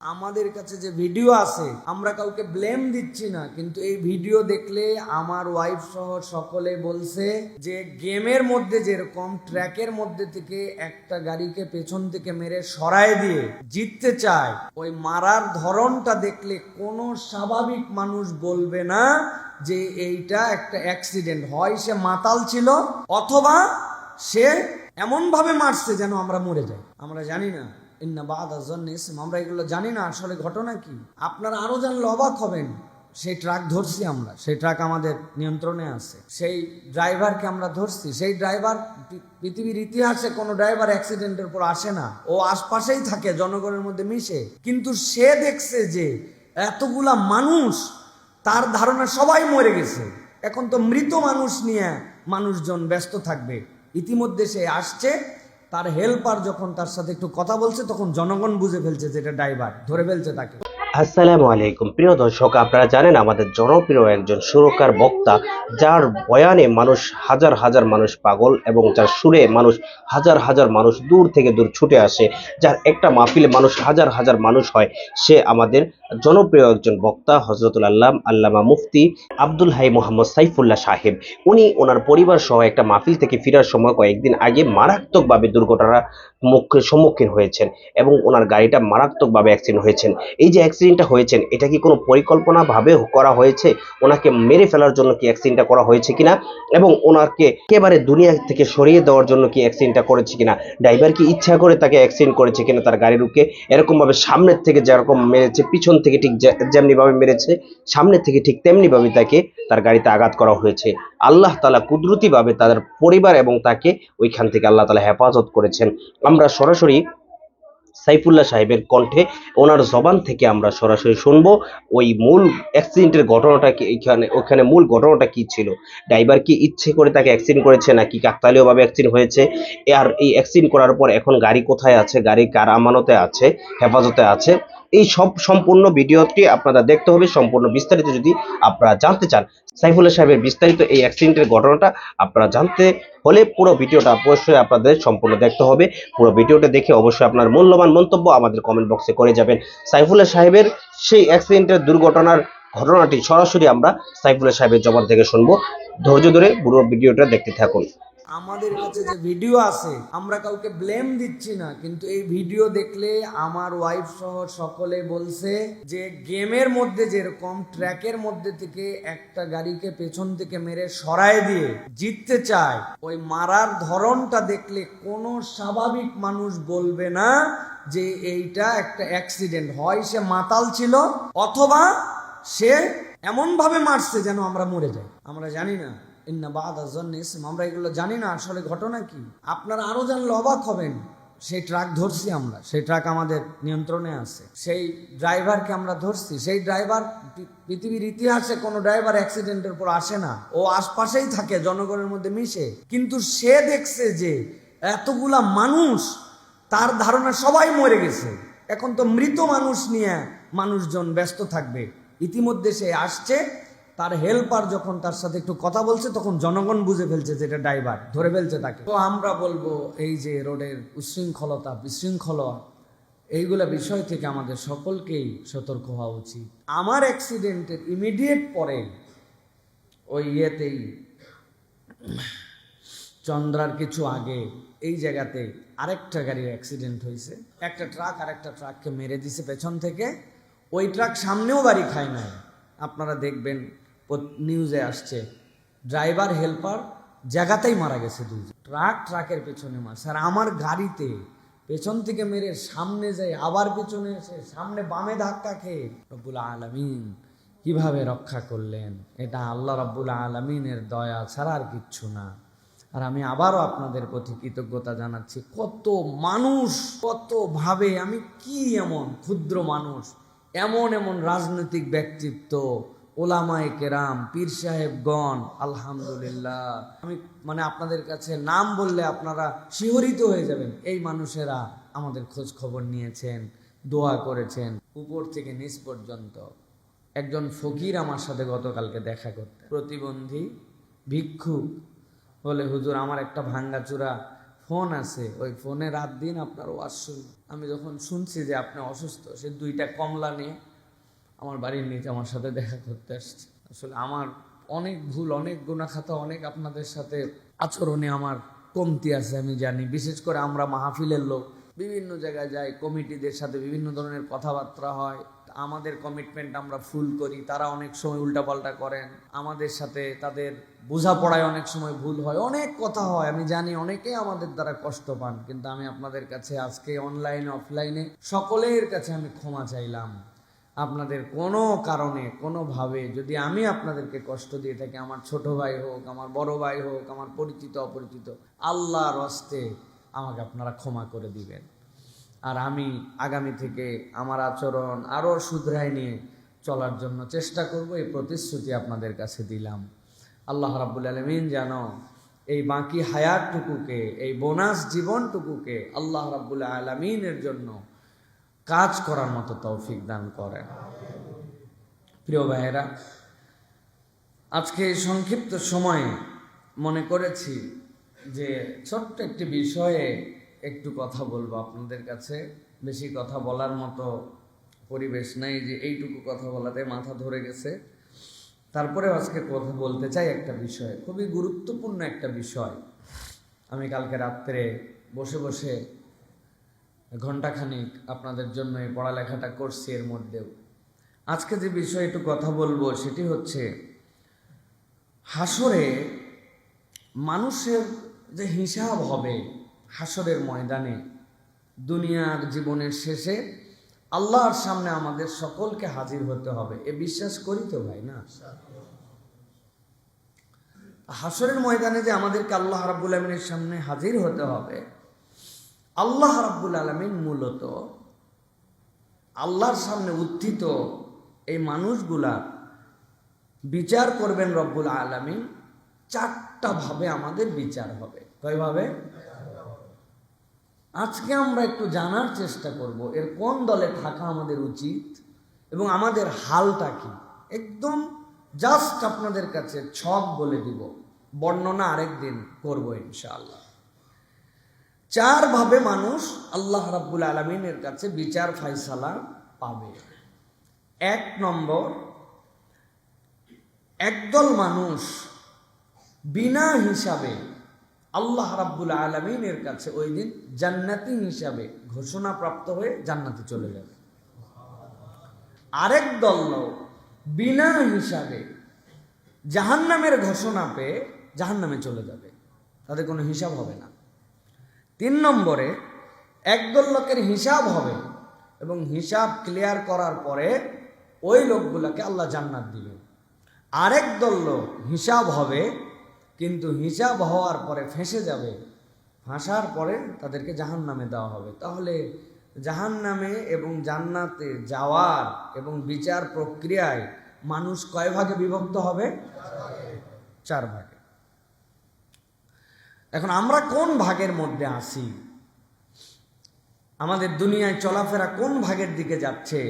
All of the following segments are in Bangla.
আমাদের কাছে যে ভিডিও আছে, আমরা কাউকে ব্লেম দিচ্ছি না, কিন্তু এই ভিডিও দেখলে আমার ওয়াইফ সহ সকলে বলছে যে গেমের মধ্যে যেরকম ট্র্যাকের মধ্যে থেকে একটা গাড়িকে পেছন থেকে মেরে সরায় দিয়ে জিততে চায়, ওই মারার ধরনটা দেখলে কোনো স্বাভাবিক মানুষ বলবে না যে এইটা একটা অ্যাক্সিডেন্ট। হয় সে মাতাল ছিল, অথবা সে এমন ভাবে মারছে যেন আমরা মরে যাই। আমরা জানি না, আমরা এগুলো জানি না আসলে ঘটনা কি। আপনারা আরো জানলে অবাক হবেন। সেই ট্রাক ধরছি আমরা, সেই ট্রাক আমাদের নিয়ন্ত্রণে আছে, সেই ড্রাইভারকে আমরা ধরছি। সেই ড্রাইভার, পৃথিবীর ইতিহাসে কোনো ড্রাইভার অ্যাক্সিডেন্টের পর আসে না, ও আশপাশেই থাকে, জনগণের মধ্যে মিশে। কিন্তু সে দেখছে যে এতগুলা মানুষ, তার ধারণা সবাই মরে গেছে, এখন তো মৃত মানুষ নিয়ে মানুষজন ব্যস্ত থাকবে। ইতিমধ্যে সে আসছে, তার হেল্পার যখন তার সাথে একটু কথা বলছে, তখন জনগণ বুঝে ফেলছে যে এটা ড্রাইভার, ধরে ফেলছে তাকে। আসসালামু আলাইকুম প্রিয় দর্শক, আপনারা জানেন আমাদের জনপ্রিয় একজন সুরকার বক্তা, যার বয়ানে মানুষ হাজার হাজার মানুষ পাগল এবং যার সুরে মানুষ হাজার হাজার মানুষ দূর থেকে দূর ছুটে আসে, যার একটা মাহফিলে মানুষ হাজার হাজার মানুষ হয়, সে আমাদের জনপ্রিয় একজন বক্তা হযরতুল আল্লামা মুফতি আব্দুল হাই মোহাম্মদ সাইফুল্লাহ সাহেব। উনি ওনার পরিবার সহ একটা মাহফিল থেকে ফেরার সময় কয়েকদিন আগে মারাত্মকভাবে দুর্ঘটনার সম্মুখীন হয়েছেন এবং ওনার গাড়িটা মারাত্মকভাবে অ্যাক্সিডেন্ট হয়েছেন। এই যে অ্যাক্সিডেন্টটা হয়েছেন, এটা কি কোনো পরিকল্পনা ভাবে করা হয়েছে? ওনাকে মেরে ফেলার জন্য কি অ্যাক্সিডেন্টটা করা হয়েছে কিনা, এবং ওনাকে একেবারে দুনিয়া থেকে সরিয়ে দেওয়ার জন্য কি অ্যাক্সিডেন্টটা করেছে কিনা, ড্রাইভার কি ইচ্ছা করে তাকে অ্যাক্সিডেন্ট করেছে কিনা, তার গাড়ি রুখে এরকম ভাবে সামনের থেকে যেরকম মেরেছে, পিছন থেকে ঠিক যেমনি ভাবে মেরেছে, সামনের থেকে ঠিক তেমনি ভাবে তাকে তার গাড়িতে আঘাত করা হয়েছে। আল্লাহ তাআলা কুদরতি ভাবে তাদের পরিবার এবং তাকে ওইখান থেকে আল্লাহ তাআলা হেফাজত করেছেন। আমরা সরাসরি সাইফুল্লাহ সাহেবের কণ্ঠে, ওনার জবান থেকে আমরা সরাসরি শুনবো ওই মূল অ্যাক্সিডেন্টের ঘটনাটা কি, ওখানে মূল ঘটনাটা কি ছিল, ড্রাইভার কি ইচ্ছে করে তাকে অ্যাক্সিডেন্ট করেছে নাকি কাকতালীয়ভাবে অ্যাক্সিডেন্ট হয়েছে, আর এই অ্যাক্সিডেন্ট করার পর এখন গাড়ি কোথায় আছে, গাড়ি কার আমানতে আছে, হেফাজতে আছে, এই সব সম্পূর্ণ ভিডিওটি আপনারা দেখতে হবে। সম্পূর্ণ বিস্তারিত যদি আপনারা জানতে চান, সাইফুল্লাহ সাহেবের বিস্তারিত এই অ্যাক্সিডেন্টের ঘটনাটা আপনারা জানতে হলে পুরো ভিডিওটা অবশ্যই আপনাদের সম্পূর্ণ দেখতে হবে। পুরো ভিডিওটা দেখে অবশ্যই আপনার মূল্যবান মন্তব্য আমাদের কমেন্ট বক্সে করে যাবেন। সাইফুল্লাহ সাহেবের সেই অ্যাক্সিডেন্টের দুর্ঘটনার ঘটনাটি সরাসরি আমরা সাইফুল্লাহ সাহেবের জবান থেকে শুনবো। ধৈর্য ধরে পুরো ভিডিওটা দেখতে থাকুন। আমাদের কাছে যে ভিডিও আছে, আমরা কাউকে ব্লেম দিচ্ছি না, কিন্তু এই ভিডিও দেখলে আমার ওয়াইফ সহ সকলে বলছে যে গেমের মধ্যে যেরকম ট্র্যাকের মধ্যে থেকে একটা গাড়িকে পেছন থেকে মেরে সরায় দিয়ে জিততে চায়, ওই মারার ধরনটা দেখলে কোনো স্বাভাবিক মানুষ বলবে না যে এইটা একটা অ্যাক্সিডেন্ট। হয় সে মাতাল ছিল, অথবা সে এমন ভাবে মারছে যেন আমরা মরে যাই। আমরা জানি না, আমরা এগুলো জানি না আসলে ঘটনা কি। আপনারা আরো জানলে অবাক হবেন। সেই ট্রাক ধরছি আমরা, সেই ট্রাক আমাদের নিয়ন্ত্রণে আছে, সেই ড্রাইভারকে আমরা ধরছি। সেই ড্রাইভার, পৃথিবীর ইতিহাসে কোনো ড্রাইভার অ্যাক্সিডেন্টের পর আসে না, ও আশপাশেই থাকে, জনগণের মধ্যে মিশে। কিন্তু সে দেখছে যে এতগুলা মানুষ, তার ধারণা সবাই মরে গেছে, এখন তো মৃত মানুষ নিয়ে মানুষজন ব্যস্ত থাকবে। ইতিমধ্যে সে আসছে, তার হেল্পার যখন তার সাথে একটু কথা বলছে, তখন জনগণ বুঝে ফেলছে যে এটা ড্রাইভার, ধরে ফেলছে তাকে। তো আমরা বলবো, এই যে রোডের উশৃঙ্খলতা, বিশৃঙ্খলা, এইগুলা বিষয় থেকে আমাদের সকলকেই সতর্ক হওয়া উচিত। আমার অ্যাক্সিডেন্টের ইমিডিয়েট পরে ওই ইয়েতেই, চন্দ্রার কিছু আগে, এই জায়গাতে আরেকটা গাড়ির অ্যাক্সিডেন্ট হয়েছে। একটা ট্রাক আরেকটা ট্রাককে মেরে দিছে পেছন থেকে। ওই ট্রাক সামনেও বাড়ি খায় নাই, আপনারা দেখবেন নিউজে আসছে। ড্রাইভার হেল্পার জায়গাতেই মারা গেছে দুইজন। ট্রাকের পেছনে মারছে, আর আমার গাড়িতে পেছন থেকে মেরে সামনে যায়, আবার পেছনে এসে সামনে বামে ধাক্কা খেয়ে রব্বুল আলামিন কিভাবে রক্ষা করলেন। এটা আল্লাহ রব্বুল আলামিনের দয়া ছাড়া আর কিচ্ছু না। আর আমি আবারও আপনাদের প্রতি কৃতজ্ঞতা জানাচ্ছি। কত মানুষ, কত ভাবে, আমি কি এমন ক্ষুদ্র মানুষ, এমন এমন রাজনৈতিক ব্যক্তিত্ব, ওলামায়ে কেরাম, পীর সাহেবগণ, আলহামদুলিল্লাহ, আমি আপনাদের কাছে নাম বললে আপনারা শিহরিত হয়ে যাবেন। এই মানুষেরা আমাদের খোঁজ খবর নিয়েছেন, দোয়া করেছেন, উপর থেকে নিচ পর্যন্ত। একজন ফকির আমার সাথে গতকালকে দেখা করতে, প্রতিবন্ধী ভিক্ষুক, বলে হুজুর আমার একটা ভাঙ্গাচুরা ফোন আছে, ওই ফোনে রাত দিন আপনার ওয়াজ শুনি। আমি যখন শুনছি যে আপনি অসুস্থ, সে 2টা কমলা নিয়ে আমার বাড়ির নিচে আমার সাথে দেখা করতে আসছে। আসলে আমার অনেক ভুল, অনেক গুনাখাতা, অনেক আপনাদের সাথে আচরণে আমার কমতি আছে আমি জানি। বিশেষ করে আমরা মাহফিলের লোক, বিভিন্ন জায়গায় যাই, কমিটিদের সাথে বিভিন্ন ধরনের কথাবার্তা হয়, আমাদের কমিটমেন্ট আমরা ফুল করি, তারা অনেক সময় উল্টাপাল্টা করেন, আমাদের সাথে তাদের বোঝাপড়ায় অনেক সময় ভুল হয়, অনেক কথা হয়। আমি জানি অনেকেই আমাদের দ্বারা কষ্ট পান, কিন্তু আমি আপনাদের কাছে আজকে অনলাইনে অফলাইনে সকলের কাছে আমি ক্ষমা চাইলাম। আপনাদের কোনো কারণে কোনোভাবে যদি আমি আপনাদেরকে কষ্ট দিয়ে থাকি, আমার ছোট ভাই হোক, আমার বড় ভাই হোক, আমার পরিচিত অপরিচিত, আল্লাহর হস্তে আমাকে আপনারা ক্ষমা করে দিবেন। আর আমি আগামী থেকে আমার আচরণ আরও শুধরায় নিয়ে চলার জন্য চেষ্টা করব, এই প্রতিশ্রুতি আপনাদের কাছে দিলাম। আল্লাহ রাব্বুল আলামিন যেন এই বাকি হায়াতটুকুকে, এই বোনাস জীবনটুকুকে আল্লাহ রাব্বুল আলামিনের জন্য কাজ করার মতো তৌফিক দান করেন। প্রিয় ভাইয়েরা, আজকে এই সংক্ষিপ্ত সময়ে মনে করেছি যে ছোট্ট একটি বিষয়ে একটু কথা বলবো আপনাদের কাছে। বেশি কথা বলার মতো পরিবেশ নাই, যে এইটুকু কথা বলাতে মাথা ধরে গেছে। তারপরে আজকে কথা বলতে চাই একটা বিষয়, খুবই গুরুত্বপূর্ণ একটা বিষয়। আমি কালকে রাত্রে বসে বসে ঘন্টাখানিক আপনাদের জন্য এই পড়ালেখাটা করছি। এর মধ্যেও আজকে যে বিষয়ে একটু কথা বলবো সেটি হচ্ছে হাসরে মানুষের যে হিসাব হবে হাসরের ময়দানে, দুনিয়ার জীবনের শেষে আল্লাহর সামনে আমাদের সকলকে হাজির হতে হবে। এ বিশ্বাস করি তো ভাই না? হাসরের ময়দানে যে আমাদেরকে আল্লাহ রাব্বুল আলামিনের সামনে হাজির হতে হবে, আল্লাহ রাব্বুল আলামিন মূলত আল্লাহর সামনে উত্থিত এই মানুষগুলা বিচার করবেন রব্বুল আলামিন। 4টা ভাবে আমাদের বিচার হবে। কয়ভাবে? আজকে আমরা একটু জানার চেষ্টা করব এর কোন দলে থাকা আমাদের উচিত এবং আমাদের হালটা কি। একদম জাস্ট আপনাদের কাছে ছক বলে দিব, বর্ণনা আরেকদিন করব ইনশাআল্লাহ। 4 ভাবে মানুষ আল্লাহ রাব্বুল আলামিনের কাছে বিচার ফায়সালা পাবে। 1 নম্বর, একদল মানুষ বিনা হিসাবে আল্লাহ রাব্বুল আলামিনের কাছে ওই দিন জান্নাতি হিসাবে ঘোষণা প্রাপ্ত হয়ে জান্নাতে চলে যাবে। আরেক দল লোক বিনা হিসাবে জাহান্নামের ঘোষণা পেয়ে জাহান্নামে চলে যাবে, তাদের কোনো হিসাব হবে না। 3 নম্বরে, একদল লোকের হিসাব হবে এবং হিসাব ক্লিয়ার করার পরে ওই লোকগুলোকে আল্লাহ জান্নাত দিবে। আরেক দল লোক হিসাব হবে কিন্তু হিসাব হওয়ার পরে ফেঁসে যাবে, ফাঁসার পরে তাদেরকে জাহান্নামে দেওয়া হবে। তাহলে জাহান্নামে এবং জান্নাতে যাওয়ার এবং বিচার প্রক্রিয়ায় মানুষ কয় ভাগে বিভক্ত হবে? 4 ভাগে। এখন আমরা কোন ভাগের মধ্যে আছি? আমাদের দুনিয়ায় চলাফেরা কোন ভাগের দিকে যাচ্ছে?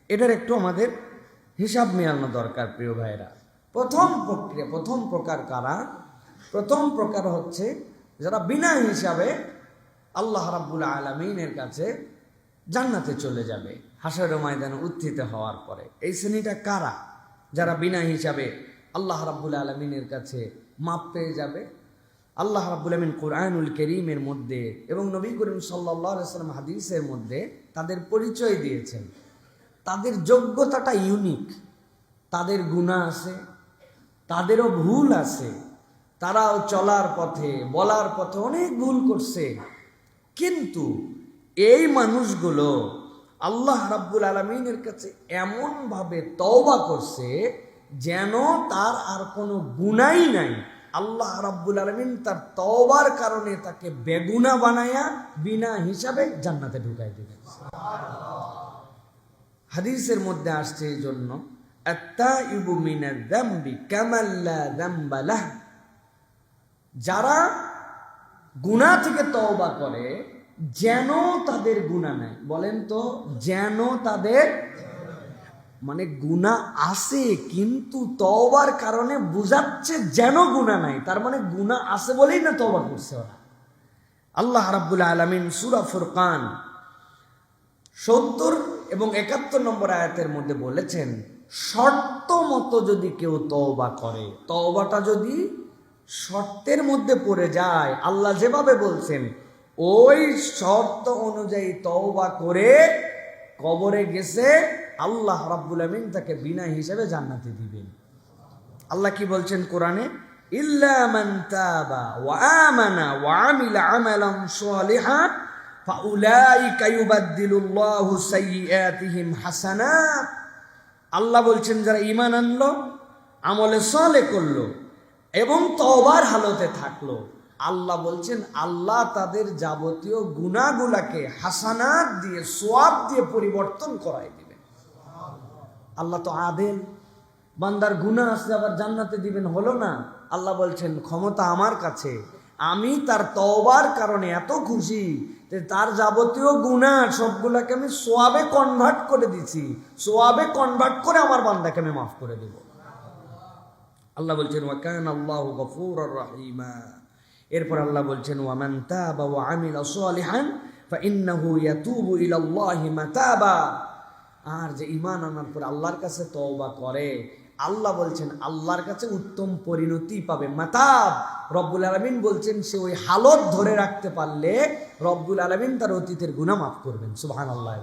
এটার একটু আমাদের হিসাব মেলানো দরকার প্রিয় ভাইরা। প্রথম প্রকার কারা? প্রথম প্রকার হচ্ছে যারা বিনা হিসাবে আল্লাহ রাব্বুল আলামিনের কাছে জান্নাতে চলে যাবে হাসরের ময়দানে উত্থিত হওয়ার পরে। এই শ্রেণীটা কারা? যারা বিনা হিসাবে আল্লাহ রাব্বুল আলামিনের কাছে মাপ পেয়ে যাবে। আল্লাহ রাব্বুল আলামিন কোরআনুল কারীমের মধ্যে এবং নবী করিম সাল্লাল্লাহু আলাইহি ওয়াসাল্লাম হাদিসের মধ্যে তাদের পরিচয় দিয়েছেন। তাদের যোগ্যতাটা ইউনিক, তাদের গুনাহ আছে, তাদেরও ভুল আছে, তারাও চলার পথে বলার পথে অনেক ভুল করছে, কিন্তু এই মানুষগুলো আল্লাহ রাব্বুল আলামিনের কাছে এমনভাবে তওবা করছে যেন তার আর কোনো গুনাহই নাই। আল্লাহ রাব্বুল আলামিন তার তওবার কারণে তাকে বেগুনা বানায়া বিনা হিসাবে জান্নাতে ঢুকাই দিবেন। হাদিসের মধ্যে আসছে এই জন্য আত-তাইবু মিনাজ যামবি কামান লা যামবা লাহ, যারা গুনাহ থেকে তওবা করে যেন তাদের গুনাহ নাই। বলেন তো, যেন তাদের, মানে গুনাহ আছে কিন্তু তওবার কারণে বুঝাচ্ছে যেন গুনাহ নাই, তার মানে গুনাহ আছে বলেই না তওবা করছে ওরা। আল্লাহ রাব্বুল আলামিন সূরা ফুরকান 70 এবং 71 নম্বর আয়াতের মধ্যে বলেছেন, শর্ত মতো যদি কেউ তওবা করে, তওবাটা যদি শর্তের মধ্যে পড়ে যায়, আল্লাহ যেভাবে বলছেন ওই শর্ত অনুযায়ী তওবা করে কবরে গেছে, আল্লাহ রাব্বুল আমিন তাকে বিনা হিসাবে জান্নাতে দিবেন। আল্লাহ কি বলছেন কোরআনে? ইল্লা মান তাবা ওয়া আমানা ওয়া আমিলা আমালান সালিহান ফাউলাইকা ইউবাদদিলুল্লাহু সাইয়্যাতিহিম হাসানাত। আল্লাহ বলছেন যারা ঈমান আনলো, আমলে সালেহ করলো এবং তওবার হালতে থাকলো, আল্লাহ বলছেন আল্লাহ তাদের যাবতীয় গুনাহগুলোকে হাসানাত দিয়ে, সওয়াব দিয়ে পরিবর্তন করাই দিবেন। আল্লাহ তো আদেল, বান্দার গুনাহ আছে আবার জান্নাতে দিবেন হলো না? আল্লাহ বলছেন ক্ষমতা আমার কাছে, আমি তার তওবার কারণে এত খুশি যে তার যাবতীয় গুনাহ সবগুলাকে আমি সওয়াবে কনভার্ট করে দিছি, সওয়াবে কনভার্ট করে আমার বান্দাকে আমি মাফ করে দেব। আল্লাহ বলছেন ওয়া কানা আল্লাহু গফুরুর রহিমা। এরপর আল্লাহ বলছেন ওয়া মান তাবা ওয়া আমিলা সালিহান ফাইন্নাহু ইয়াতুবু ইলাল্লাহি মাতাবা। আর যে ঈমান আনার পর আল্লাহর কাছে তওবা করে, আল্লাহ বলছেন আল্লাহর কাছে উত্তম পরিণতি পাবে, মাতাব। রব্বুল আলামিন বলছেন সে ওই হালত ধরে রাখতে পারলে রব্বুল আলামিন তার অতীতের গুনাহ মাফ করবেন। সুবহানাল্লাহ।